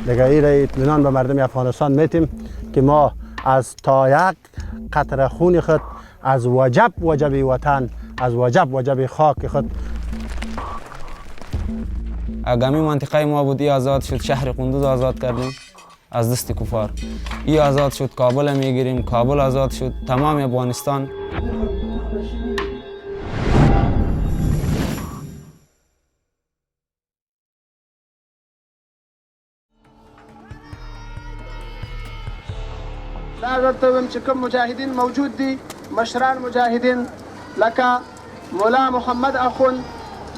دیگه این اطمینان به مردم افغانستان میتیم که ما از تا یک قطره خون خود از وجب وطن، از وجب خاک خود. اگمی منطقه ما بود، ای آزاد شد، شهر قندوز آزاد کردیم از دست کفار. ای آزاد شد، کابل میگیریم، کابل آزاد شد، تمام افغانستان. لا چې کوم مجاهدین موجود دي، مشران مجاهدین لکه مولا محمد اخون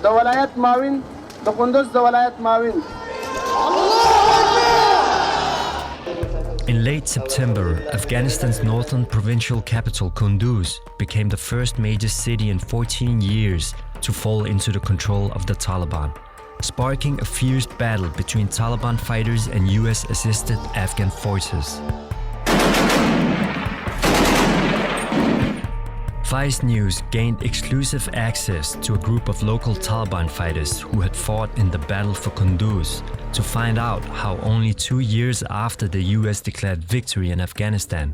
د ولایت معاون، د قندوز د ولایت معاون. In late September, Afghanistan's northern provincial capital Kunduz became the first major city in 14 years to fall into the control of the Taliban, sparking a fierce battle between Taliban fighters and US-assisted Afghan forces. Vice News gained exclusive access to a group of local Taliban fighters who had fought in the battle for Kunduz to find out how only 2 years after the US declared victory in Afghanistan,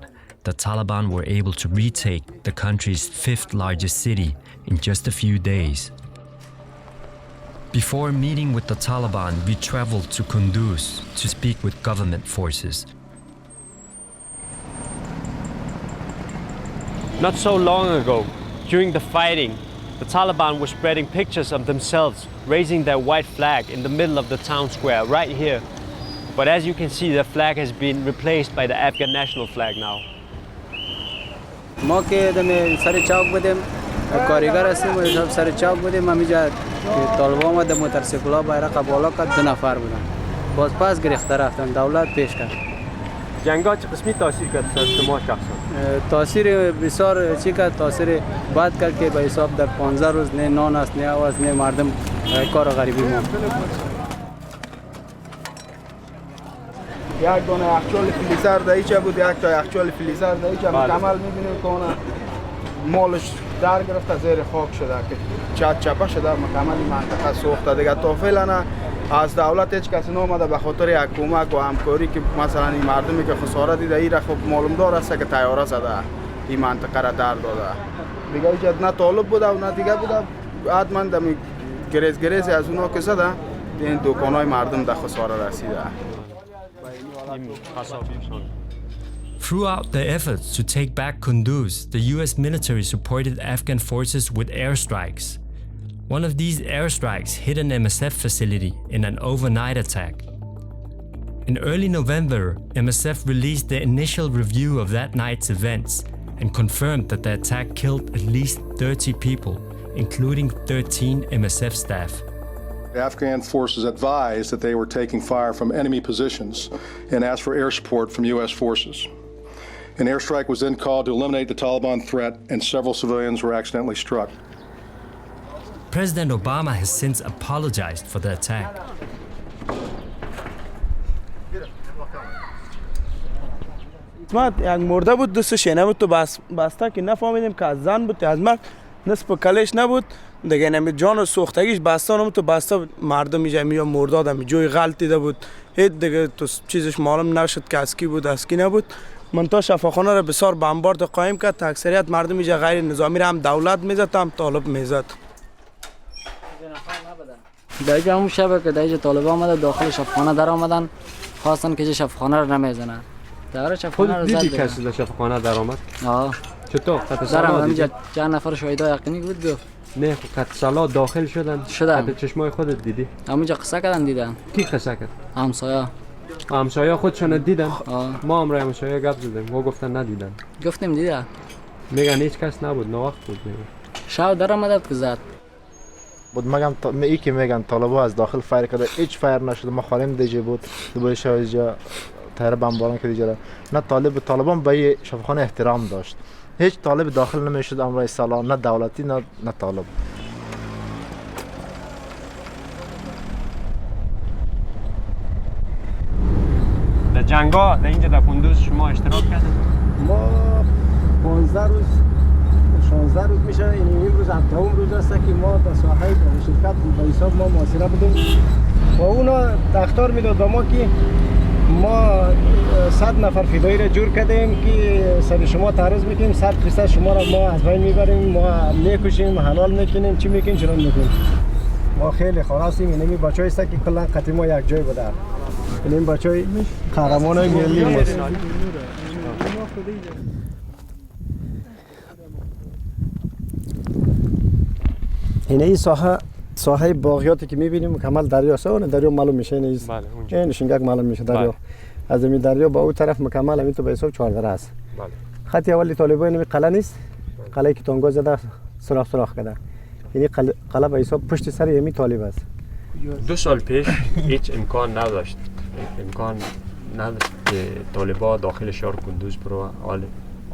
the Taliban were able to retake the country's 5th largest city in just a few days. Before meeting with the Taliban, we traveled to Kunduz to speak with government forces. Not so long ago, during the fighting, the Taliban were spreading pictures of themselves raising their white flag in the middle of the town square right here. But as you can see, the flag has been replaced by the Afghan national flag now. ما که دم سر چاک بودیم، کارگر هستیم و سر چاک بودیم، همینجا طالبان آمد موتورسیکل‌ها بیرق بالا کرد، 2 نفر بودن. باز پس گرفته رفتن، دولت پیش کرد. جنگ‌ها چه قسمی تاثیر کرد سر شما شخصا؟ تاثیر بسیار چی کرد، تاثیر بد کرد که به حساب در 15 روز نه نان است، نه آواز، نه مردم کار غریبی ما. یک دونه یخچال فلیزر دایچه بود، یک تا یخچال فلیزر دایچه مکمل می‌بینیم که اون مالش در گرفته زیر خاک شده که چپه شده، مکمل منطقه سوخته. دیگه تا فعلا از دولت هیچ کسی نامده به خاطر یک کمک و همکاری که مثلا این مردمی که خسارت دیده این را خب معلوم دار است که تیاره زده این منطقه را در داده. دیگه هیچ نه طالب بوده و نه دیگه بوده، حتما دمی گریز از اونا که زده این دکانای مردم در خساره رسیده. Throughout the efforts to take back Kunduz, the US military supported Afghan forces with airstrikes. One of these airstrikes hit an MSF facility in an overnight attack. In early November, MSF released the initial review of that night's events and confirmed that the attack killed at least 30 people, including 13 MSF staff. The Afghan forces advised that they were taking fire from enemy positions and asked for air support from US forces. An airstrike was then called to eliminate the Taliban threat, and several civilians were accidentally struck. President Obama has since apologized for the attack. یک مرده بود، دوست شینه بود تو بسته که نفهمیدیم که از زن بود، از مرد نصف کلش نبود دیگه، نمی جان و سوختگیش بستانم تو بسته مردم میجه یا مرده آدم جوی غلط دیده بود، هیچ دیگه تو چیزش معلوم نشد که از کی بود از کی نبود. منطقه شفاخانه را بسیار بمبارد قایم کرد، اکثریت مردم میجه غیر نظامی را هم دولت میزد هم طالب میزد. در همون شب که در طالبان آمده داخل شفاخانه در آمدن، خواستن که شفاخانه رو نمیزنن. در شفاخانه رو زد. دیدی کسی در شفاخانه در آمد؟ آه. چطور؟ قطع سلا دیدی؟ چند نفر شهدا یقینی بود گفت. نه قطع سلا داخل شدن. قطع چشمای خودت دیدی؟ همونجا قصه کردن دیدن. کی قصه کرد؟ همسایه. همسایه خودشون دیدن؟ آه. ما هم رای همسایه گپ زدیم، ما گفتن ندیدن. گفتیم دیدن. میگن هیچ کس نبود، نه وقت بود میگن. شب در آمدد که زد. بود مگم ای که میگن طالبا از داخل فایر کرده، هیچ فایر نشد، ما خالیم دیجه بود دوباره شاید تیر بمباران که دیجه نه طالبان به شفاخانه احترام داشت، هیچ طالب داخل نمیشد امرای سلا، نه دولتی نه طالب. در جنگا در اینجا در کندوز شما اشتراک کردید؟ ما 15 روز 16 روز میشه، این روز 7 روز است که ما در ساحه شرکت به حساب ما محاصره بودیم. و اونا اخطار میداد به ما که ما 100 نفر فدایی را جور کردیم که سر شما تعرض میکنیم 100% شما را ما از بین میبریم، ما میکشیم، حلال میکنیم، چی میکنیم چرا میکنیم. ما خیلی خلاصیم. اینمی بچه‌ای است که کلا قطعی ما یک جای بوده. این بچه‌ای قهرمانای ملی است. این ساحه باغیاتی که میبینیم مکمل دریا است. اون دریا معلوم میشه این این شنگک معلوم میشه دریا. از این دریا با اون طرف مکمل همین تو به حساب 14 است. خط اولی طالبان این قلعه نیست. قلعه که تونگو زده سوراخ کرده. یعنی قلعه به حساب پشت سر همین طالب است. 2 سال پیش هیچ امکان نداشت که طالبان داخل شهر کندوز برو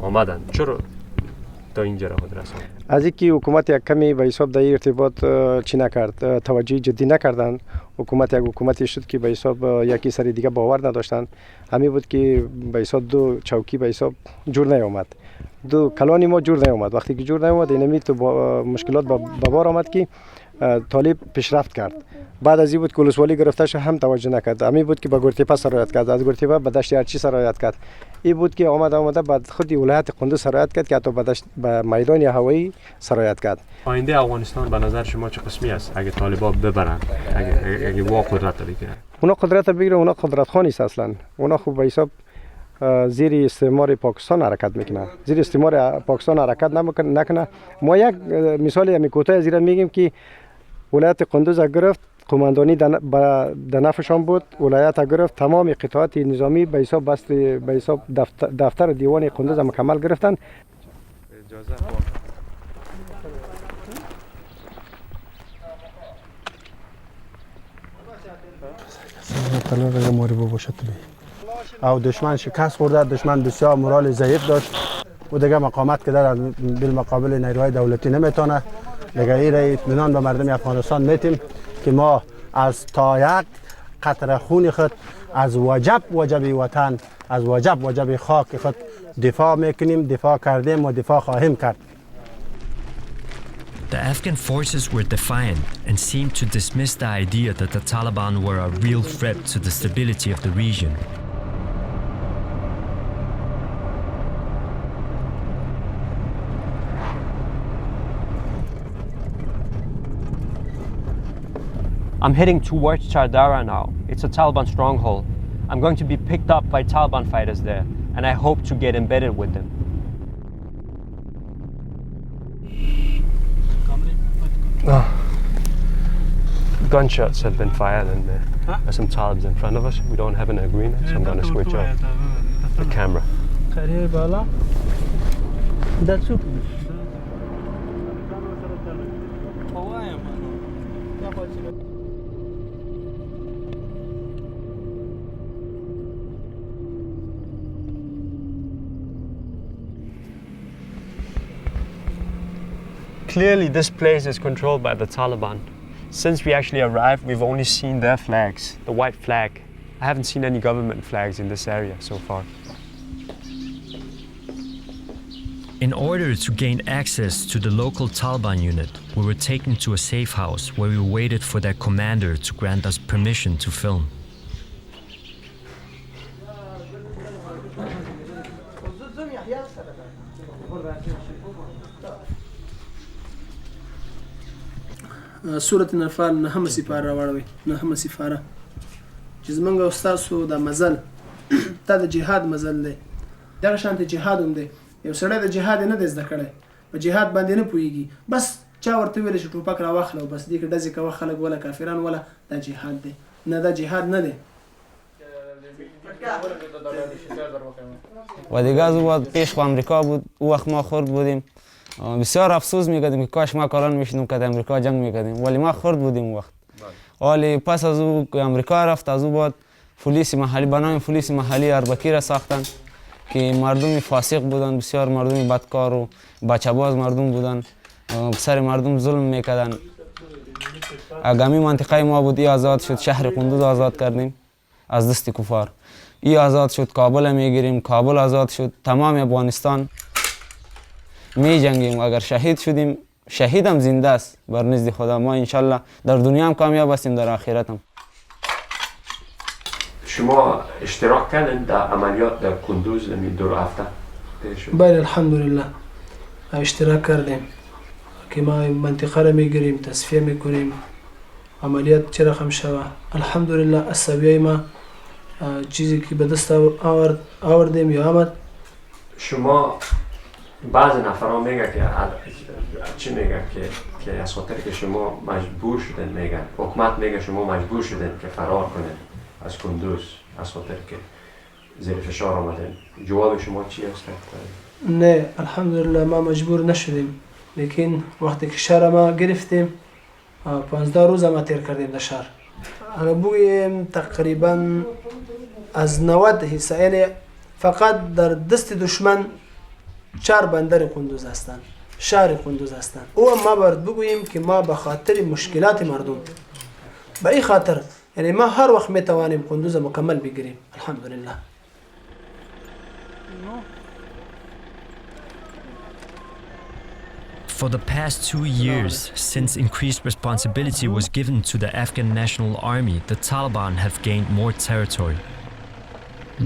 آمدن. چرا تا اینجا خود رساند؟ از اینکه حکومت یک کمی به حساب در ارتباط چی نکرد، توجه جدی نکردن. حکومت یک حکومتی شد که به حساب یکی سری دیگه باور نداشتن. همین بود که به حساب 2 چوکی به حساب جور نیامد. 2 کلانی ما جور نیامد. وقتی که جور نیامد اینمی تو مشکلات به بار آمد که طالب پیشرفت کرد. بعد از این بود که ولسوالی گرفته شد هم توجه نکرد. همین بود که به گورتیپا سرایت کرد، از گورتیپا به دشت ارچی سرایت کرد. این بود که آمده بعد خود ولایت قندوز سرایت کرد که حتی به میدان هوایی سرایت کرد. آینده افغانستان به نظر شما چه قسمی است اگه طالبان ببرن، اگه وا قدرت بگیرن؟ اونا قدرت بگیرن، اونا قدرت خان نیست اصلا. اونا خوب به حساب زیر استعمار پاکستان حرکت میکنه. زیر استعمار پاکستان حرکت نکنه. ما یک مثال همین کوتاه زیرا میگیم که ولایت قندوز گرفت، قماندانی در نفعشان بود. ولایت گرفت، تمام قطعات نظامی به حساب دفتر دیوان قندوز مکمل گرفتن. او دشمن شکست خورده، دشمن بسیار مورال ضعیف داشت و دیگه مقاومت که در بالمقابل نیروهای دولتی نمیتونه. دیگه این را اطمینان به مردم افغانستان میتیم که ما از تا یک قطره خون خود از وجب وطن، از وجب خاک خود دفاع میکنیم، دفاع کردیم و دفاع خواهیم کرد. The Afghan forces were defiant and seemed to dismiss the idea that the Taliban were a real threat to the stability of the region. I'm heading towards Chardara now. It's a Taliban stronghold. I'm going to be picked up by Taliban fighters there, and I hope to get embedded with them. Gunshots have been fired and there's some Talibs in front of us. We don't have an agreement, so I'm going to switch off the camera. Clearly, this place is controlled by the Taliban. Since we actually arrived, we've only seen their flags, the white flag. I haven't seen any government flags in this area so far. In order to gain access to the local Taliban unit, we were taken to a safe house where we waited for their commander to grant us permission to film. سورة النفال نهم سپاره راوړوي، نهم سپاره چې زمونږ او ستاسو د مزل دا د جهاد مزل دی. دغه شانته جهاد هم دی. یو سړی د جهاد نه دی زده کړی، په جهاد باندې نه پوهیږي، بس چا ورته ویل چې ټوپک راواخله او بس دې کې ډزې کوه خلک ولا کافران ولا دا جهاد دی. نه دا جهاد نه دی. و دیگه از او پیش خو امریکا بود، او وقت ما خرد بودیم. بسیار افسوس میکردیم که کاش ما کاران میشدیم که امریکا جنگ میکردیم، ولی ما خرد بودیم اون وقت. ولی پس از او که امریکا رفت، از او بعد پلیس محلی به نام پلیس محلی اربکی را ساختن که مردم فاسق بودن، بسیار مردم بدکار و بچه‌باز مردم بودن، سر مردم ظلم میکردن. اگمی منطقه ما بود، ای آزاد شد، شهر قندوز آزاد کردیم از دست کفار. ای آزاد شد، کابل میگیریم، کابل آزاد شد، تمام افغانستان می جنگیم. اگر شهید شدیم، شهیدم زنده است بر نزد خدا. ما انشالله در دنیا هم کامیاب هستیم، در آخرت هم. شما اشتراک کردن در عملیات در کندوز نمی دور هفته؟ بله الحمدلله اشتراک کردیم که ما منطقه را میگیریم تصفیه میکنیم عملیات چرا خم شوه الحمدلله السویه ما چیزی که به دست آوردیم یا آمد. شما بعض نفرها میگه که چی میگه که از خاطر که شما مجبور شدن میگن حکومت میگه شما مجبور شدن که فرار کنن از کندوز از خاطر که زیر فشار آمدن جواب شما چی است؟ نه الحمدلله ما مجبور نشدیم لیکن وقتی که شهر ما گرفتیم 15 روز ما تیر کردیم در شهر اگر بگوییم تقریبا از 90 حصه یعنی فقط در دست دشمن 4 بندر کندوز هستند شهر کندوز هستند او ما باید بگوییم که ما به خاطر مشکلات مردم به این خاطر یعنی ما هر وقت میتوانیم کندوز مکمل بگیریم الحمدلله. For the past 2 years, since increased responsibility was given to the Afghan National Army, the Taliban have gained more territory.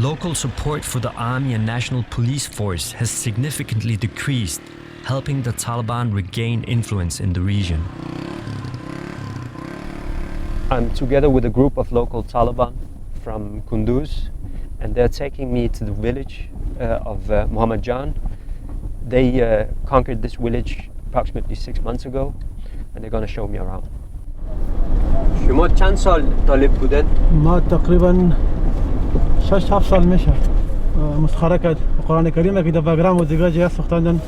Local support for the army and national police force has significantly decreased, helping the Taliban regain influence in the region. I'm together with a group of local Taliban from Kunduz, and they're taking me to the village of Muhammad Jan. They conquered this village approximately 6 months ago, and they're going to show me around. شما چند سال طالب بودن؟ ما تقریبا 6-7 سال میشه مسخره کرد قرآن کریم که در بگرام و دیگه جای سختاندن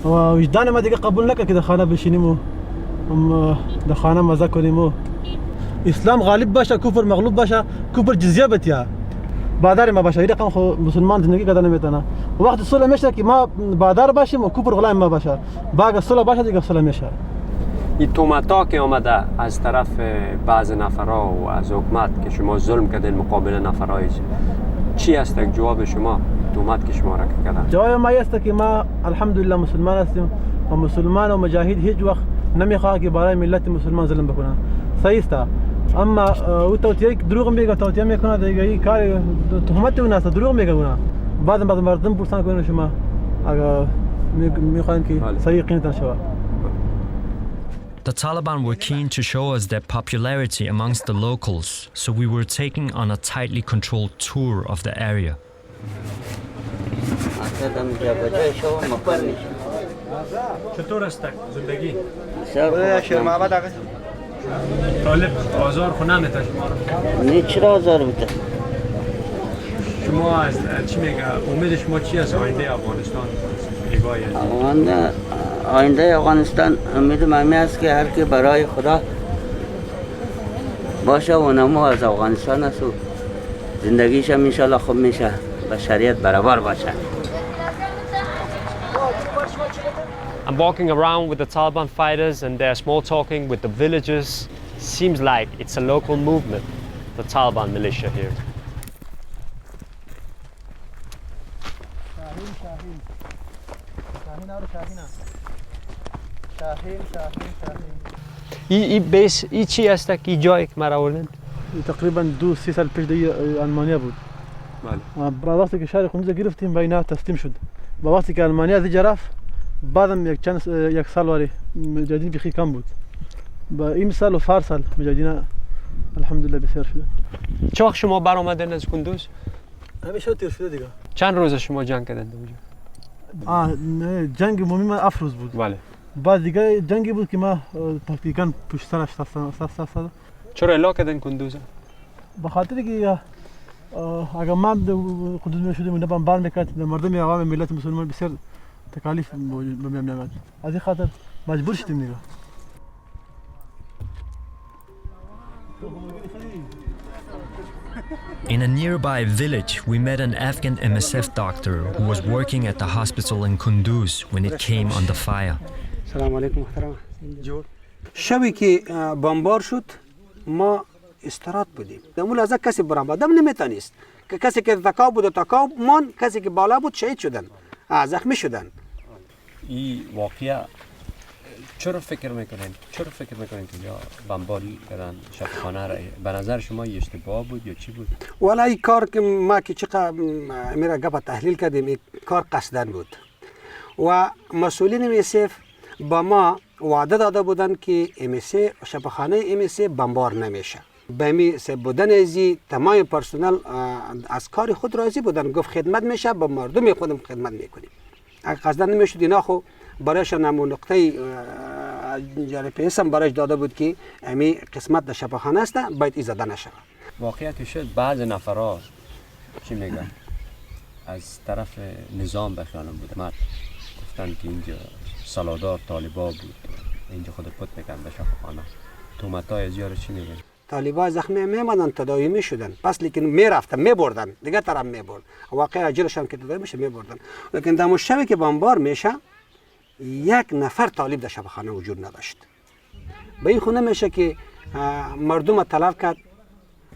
و وجدان ما دیگه قبول نکرد که در خانه بشینیم و در خانه مزه کنیم و اسلام غالب باشه کفر مغلوب باشه کفر جزیه بتیا بادار ما باشه رقم خو مسلمان زندگی کردن نمیتونه وقت صلح میشه که ما بادار باشیم و کفر غلام ما باشه باقی صلح باشه دیگه صلح میشه. این تومتا که آمده از طرف بعض نفرها و از حکومت که شما ظلم کردین مقابل نفرهای چی است جواب شما تومت که شما را کردن؟ جواب ما است که ما الحمدلله مسلمان هستیم و مسلمان و مجاهد هیچ وقت نمیخواد که برای ملت مسلمان ظلم بکنن صحیح است اما او توتیه دروغ میگه توتیه میکنه دیگه این کار تهمت اون است دروغ میگه اون بعد مردم پرسان کنن شما اگر میخواین که صحیح قینتان شود. The Taliban were keen to show us their popularity amongst the locals, so we were taking on a tightly controlled tour of the area. چطور است زندگی؟ طالب آزار خونه نمیده شما رو؟ نه چرا آزار بده؟ شما از چی میگه؟ امید شما چی از آینده افغانستان؟ آینده افغانستان امیدم همین است که هر کی برای خدا باشه و نمو از افغانستان است و زندگیش هم انشالله خوب میشه و شریعت برابر باشه. I'm walking around with the Taliban fighters and they're small talking with the villagers. Seems like it's a local movement, the Taliban militia here. این چی است که جایی که مرا آوردن؟ تقریبا 2-3 سال پیش دیگه آلمانیا بود. بله. با وقتی که شهر کندوز گرفتیم با اینا تسلیم شد. با وقتی که آلمانیا از اینجا رفت بعدم یک سال واری مجاهدین بخی کم بود. با این سال و فارسال مجاهدین الحمدلله بسیار شده. چه وقت شما برآمدن از کندوز؟ همیشه تیر شده دیگه. چند روز شما جنگ کردن اونجا؟ نه جنگ مومی ما 7 روز بود. بله. بعد دیگه جنگی بود که ما تقریبا پشت سرش ساخته. چرا اعلام کردن کندوز؟ به خاطر که اگر ما کندوز میشدیم اون بمبار میکرد مردم عوام ملت مسلمان بسیار تکالیف به میام میاد. از این خاطر مجبور شدیم دیگه. In a nearby village, we met an Afghan MSF doctor who was working at the hospital in Kunduz when it came under fire. سلام علیکم محترم. شبی که بمبار شد ما استراحت بودیم. دمول از کسی برآمدم نمیتونست. که کسی که تکاو بود تکاو مان کسی که بالا بود شهید شدن. زخمی شدن. این واقعا چرا فکر میکنین که یا بمباری کردن شفاخانه را؟ به نظر شما اشتباه بود یا چی بود؟ والا این کار که ما که چقدر میرا گپ تحلیل کردیم این کار قصدن بود و مسئولین MSF با ما وعده داده بودن که شفاخانه MSF بمبار نمیشه. به می بودن ازی تمام پرسنل از کار خود راضی بودن، گفت خدمت میشه، با مردم خودم خدمت میکنیم. اگه قصدن نمیشد اینا خو برایشان همون نقطه جرپیس هم برایش داده بود که امی قسمت در شفاخانه است باید ایزاده نشه. واقعیت شد بعض نفرها چی میگن از طرف نظام بخیانم بود، مرد گفتن که اینجا سالادار طالبا بود، اینجا خود پت میکن به شفاخانه. تومتای از یارو چی میگن؟ طالبا زخمی میمدن، تداوی میشدن، پس لیکن میرفتن میبردن دیگه طرف میبرد، واقعا اجلشان که تداوی میشه میبردن. لیکن در شبی که بمبار میشه یک نفر طالب در شفاخانه وجود نداشت. به این خونه میشه که مردم طلب کرد،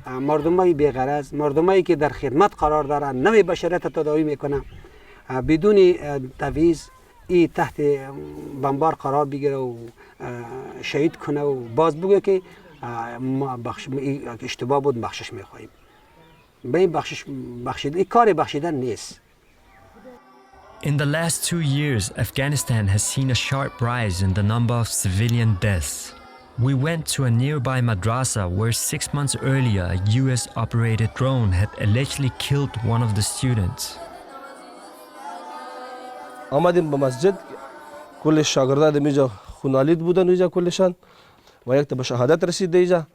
مردمای بی‌غرض، مردمایی که در خدمت قرار دارن، نوی بشریت تداوی میکنن، بدون تعویض ای تحت بمبار قرار بگیره و شهید کنه و باز بگه که ما اشتباه بود بخشش میخواهیم. به این بخشیدن کار بخشیدن نیست. In the last 2 years, Afghanistan has seen a sharp rise in the number of civilian deaths. We went to a nearby madrasa where 6 months earlier a US-operated drone had allegedly killed one of the students. آمدیم به مسجد، کل شاگردان اینجا خونالید بودن اینجا کلشان و یک تا به شهادت رسید اینجا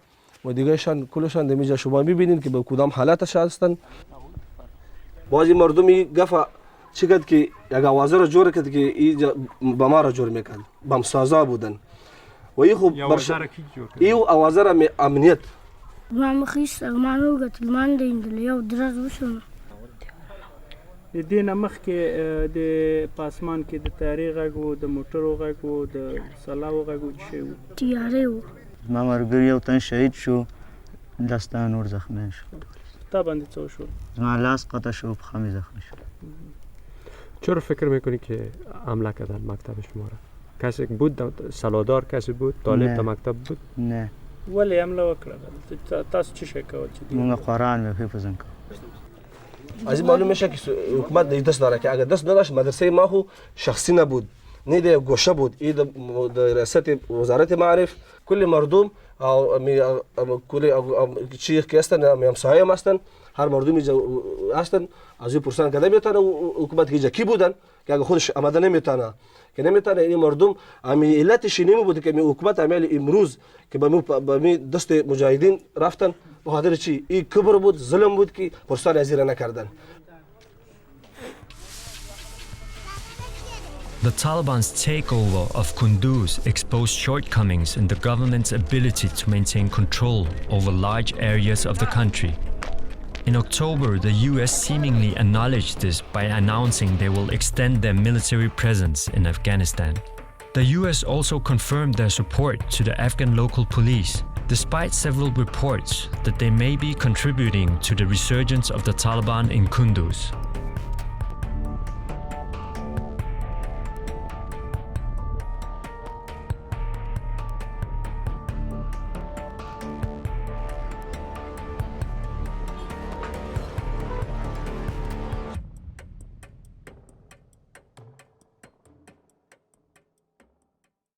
و دیگهشان کلشان اینجا شما میبینین که به کدام حالتش هستن. بعضی مردمی گفت چی کرد که یک آوازه را جور کرد که اینجا با ما را جور میکرد، بمسازا بودن و این خوب این آوازه را امنیت ما مخیس اغمانو گتل من دیندل یو درز وشونه د دې نه مخکې د پاسمان کې د تیارې غږ و، د موټرو غږ و، د سلاو غږ و، چې و تیارې و. زما ملګري یو تن شهید شو، 10 تنه نور زخمی شو. تا باندې څه وشول؟ زما لاس قطع شو، پښه مې زخمی شو. چرا فکر میکنی که حمله کردن مکتب شما را؟ کسی بود سالادار کسی بود طالب تا مکتب بود؟ نه. ولې حمله وکړه؟ تاسو څه شی کول چې موږ قرآن حفظ کړ. از این معلوم میشه که حکومت دست داره که اگر دست نداشت مدرسه ما خو شخصی نبود، نه ده گوشه بود، این در ریاست وزارت معارف کل مردم او کل چی که هستن همسایه هم هستن، هر مردم اینجا هستن، از این پرسان کده میتونه حکومت که اینجا کی بودن که اگر خودش آمده نمیتونه که نمیتونه این مردم امی علتش نمی بود که حکومت عمل امروز که با می دست مجاهدین رفتن به خاطر چی؟ این کبر بود، ظلم بود که پرسان از این نکردن. The Taliban's takeover of Kunduz exposed shortcomings in the government's ability to maintain control over large areas of the country. In October, the US seemingly acknowledged this by announcing they will extend their military presence in Afghanistan. The US also confirmed their support to the Afghan local police, despite several reports that they may be contributing to the resurgence of the Taliban in Kunduz.